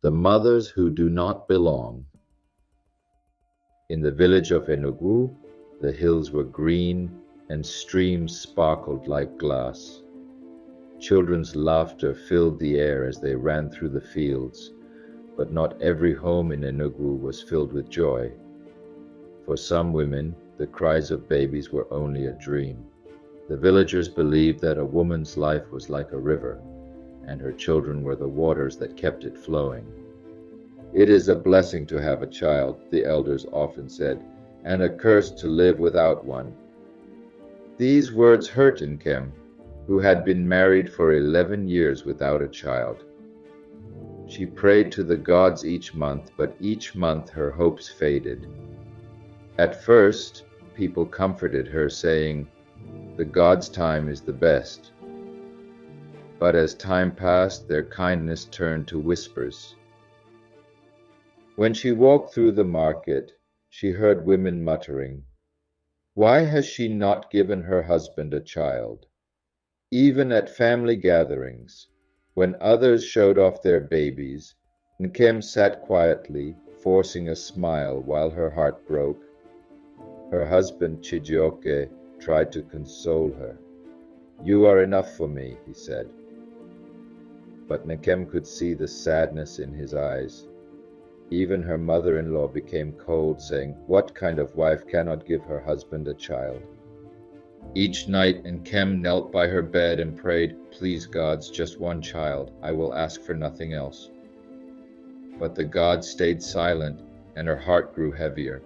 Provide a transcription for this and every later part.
The mothers who do not belong. In the village of Enugu, the hills were green and streams sparkled like glass. Children's laughter filled the air as they ran through the fields, but not every home in Enugu was filled with joy. For some women, the cries of babies were only a dream. The villagers believed that a woman's life was like a river, and her children were the waters that kept it flowing. It is a blessing to have a child, the elders often said, and a curse to live without one. These words hurt Nkem, who had been married for 11 years without a child. She prayed to the gods each month, but each month her hopes faded. At first, people comforted her, saying, "The gods' time is the best." But as time passed, their kindness turned to whispers. When she walked through the market, she heard women muttering, "Why has she not given her husband a child?" Even at family gatherings, when others showed off their babies, Nkem sat quietly, forcing a smile while her heart broke. Her husband Chijioke tried to console her. "You are enough for me," he said. But Nkem could see the sadness in his eyes. Even her mother-in-law became cold, saying, "What kind of wife cannot give her husband a child?" Each night Nkem knelt by her bed and prayed, "Please gods, just one child. I will ask for nothing else." But the gods stayed silent, and her heart grew heavier.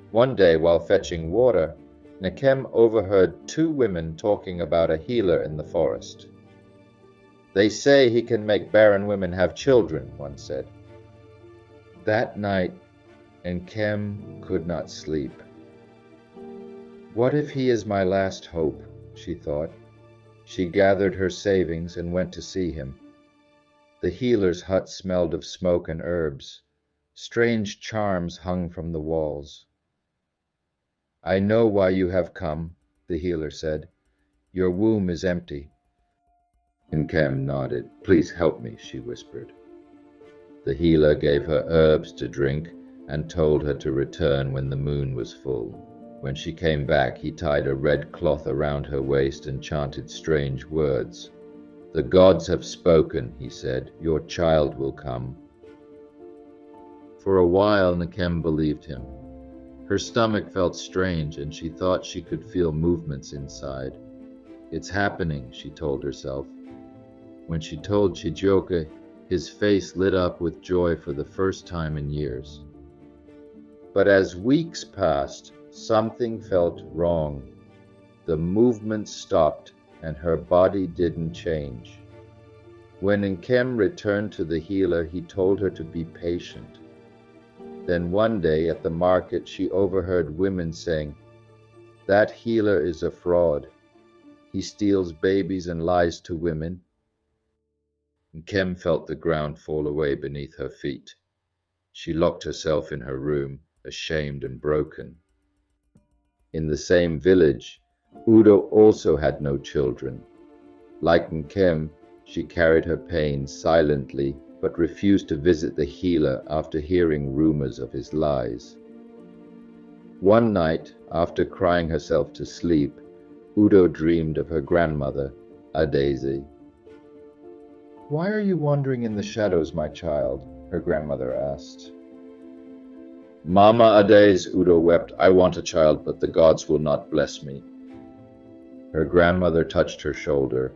One day, while fetching water, Nkem overheard two women talking about a healer in the forest. "They say he can make barren women have children," one said. That night, Nkem could not sleep. "What if he is my last hope?" she thought. She gathered her savings and went to see him. The healer's hut smelled of smoke and herbs. Strange charms hung from the walls. "I know why you have come," the healer said. "Your womb is empty." Nkem nodded. "Please help me," she whispered. The healer gave her herbs to drink and told her to return when the moon was full. When she came back, he tied a red cloth around her waist and chanted strange words. "The gods have spoken," he said. "Your child will come." For a while, Nkem believed him. Her stomach felt strange, and she thought she could feel movements inside. "It's happening," she told herself. When she told Chijioke, his face lit up with joy for the first time in years. But as weeks passed, something felt wrong. The movement stopped, and her body didn't change. When Nkem returned to the healer, he told her to be patient. Then one day at the market, she overheard women saying, "That healer is a fraud. He steals babies and lies to women." Nkem felt the ground fall away beneath her feet. She locked herself in her room, ashamed and broken. In the same village, Udo also had no children. Like Nkem, she carried her pain silently, but refused to visit the healer after hearing rumors of his lies. One night, after crying herself to sleep, Udo dreamed of her grandmother, Adaeze. "Why are you wandering in the shadows, my child?" her grandmother asked. "Mama Adaeze," Udo wept, "I want a child, but the gods will not bless me." Her grandmother touched her shoulder.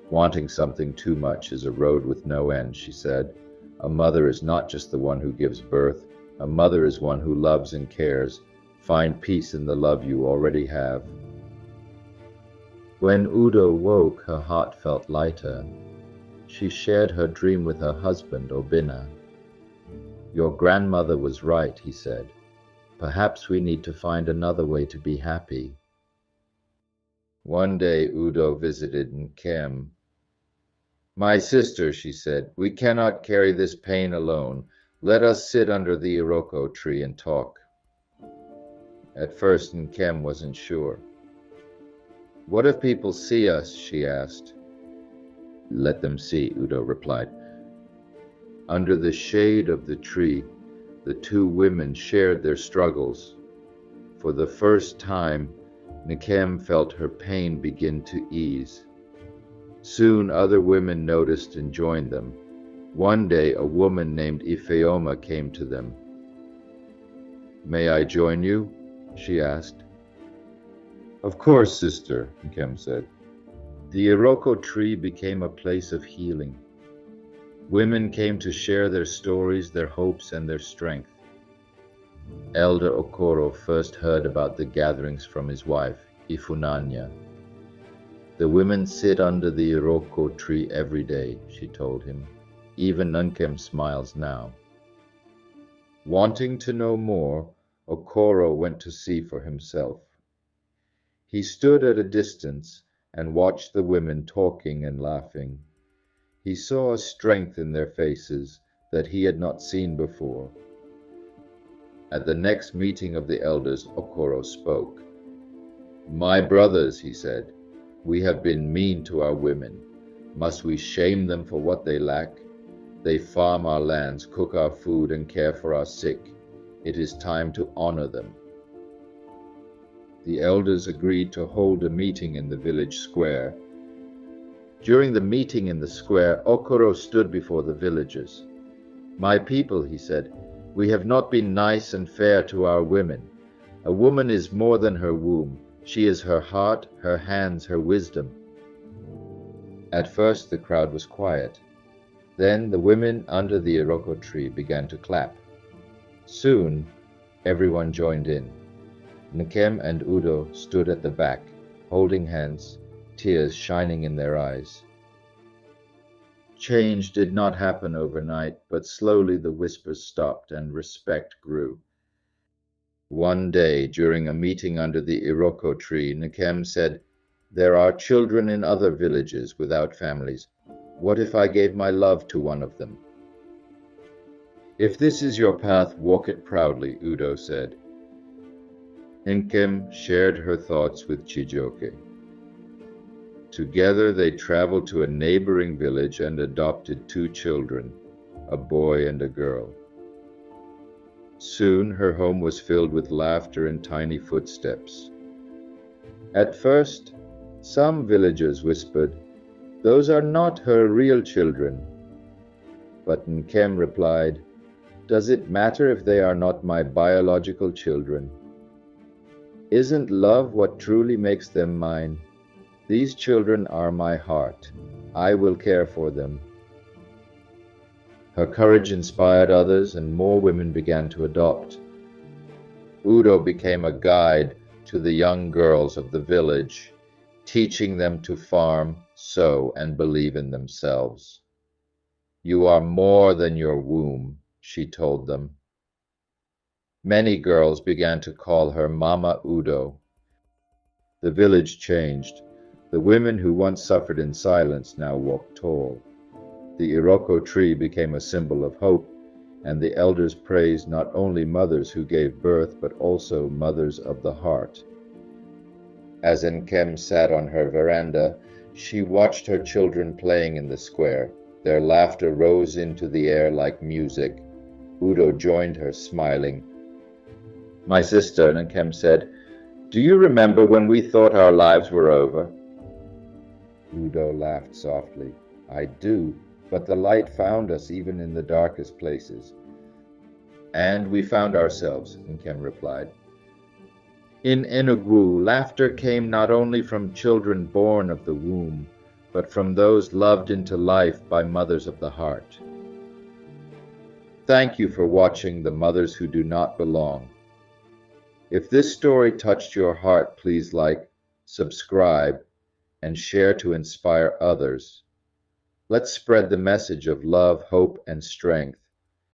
"Wanting something too much is a road with no end," she said. "A mother is not just the one who gives birth. A mother is one who loves and cares. Find peace in the love you already have." When Udo woke, her heart felt lighter. She shared her dream with her husband, Obinna. "Your grandmother was right," he said. "Perhaps we need to find another way to be happy." One day Udo visited Nkem. "My sister," she said, "we cannot carry this pain alone. Let us sit under the iroko tree and talk." At first Nkem wasn't sure. "What if people see us?" she asked. "Let them see," Udo replied. Under the shade of the tree, the two women shared their struggles. For the first time, Nkem felt her pain begin to ease. Soon other women noticed and joined them. One day a woman named Ifeoma came to them. "May I join you?" she asked. "Of course, sister," Nkem said. The Iroko tree became a place of healing. Women came to share their stories, their hopes, and their strength. Elder Okoro first heard about the gatherings from his wife, Ifunanya. "The women sit under the Iroko tree every day," she told him. Even Nkem smiles now. Wanting to know more, Okoro went to see for himself. He stood at a distance and watched the women talking and laughing. He saw a strength in their faces that he had not seen before. At the next meeting of the elders, Okoro spoke. "My brothers," he said, "we have been mean to our women. Must we shame them for what they lack? They farm our lands, cook our food, and care for our sick. It is time to honor them." The elders agreed to hold a meeting in the village square. During the meeting in the square, Okoro stood before the villagers. "My people," he said, "we have not been nice and fair to our women. A woman is more than her womb. She is her heart, her hands, her wisdom." At first the crowd was quiet. Then the women under the Iroko tree began to clap. Soon everyone joined in. Nkem and Udo stood at the back, holding hands, tears shining in their eyes. Change did not happen overnight, but slowly the whispers stopped and respect grew. One day, during a meeting under the Iroko tree, Nkem said, "There are children in other villages without families. What if I gave my love to one of them?" "If this is your path, walk it proudly," Udo said. Nkem shared her thoughts with Chijioke. Together they traveled to a neighboring village and adopted two children, a boy and a girl. Soon her home was filled with laughter and tiny footsteps. At first, some villagers whispered, "Those are not her real children." But Nkem replied, "Does it matter if they are not my biological children? Isn't love what truly makes them mine? These children are my heart. I will care for them." Her courage inspired others, and more women began to adopt. Udo became a guide to the young girls of the village, teaching them to farm, sow, and believe in themselves. "You are more than your womb," she told them. Many girls began to call her Mama Udo. The village changed. The women who once suffered in silence now walked tall. The Iroko tree became a symbol of hope, and the elders praised not only mothers who gave birth, but also mothers of the heart. As Nkem sat on her veranda, she watched her children playing in the square. Their laughter rose into the air like music. Udo joined her, smiling. "My sister," Nkem said, "do you remember when we thought our lives were over?" Udo laughed softly. "I do, but the light found us even in the darkest places." "And we found ourselves," Nkem replied. "In Enugu, laughter came not only from children born of the womb, but from those loved into life by mothers of the heart." Thank you for watching The Mothers Who Do Not Belong. If this story touched your heart, please like, subscribe, and share to inspire others. Let's spread the message of love, hope, and strength.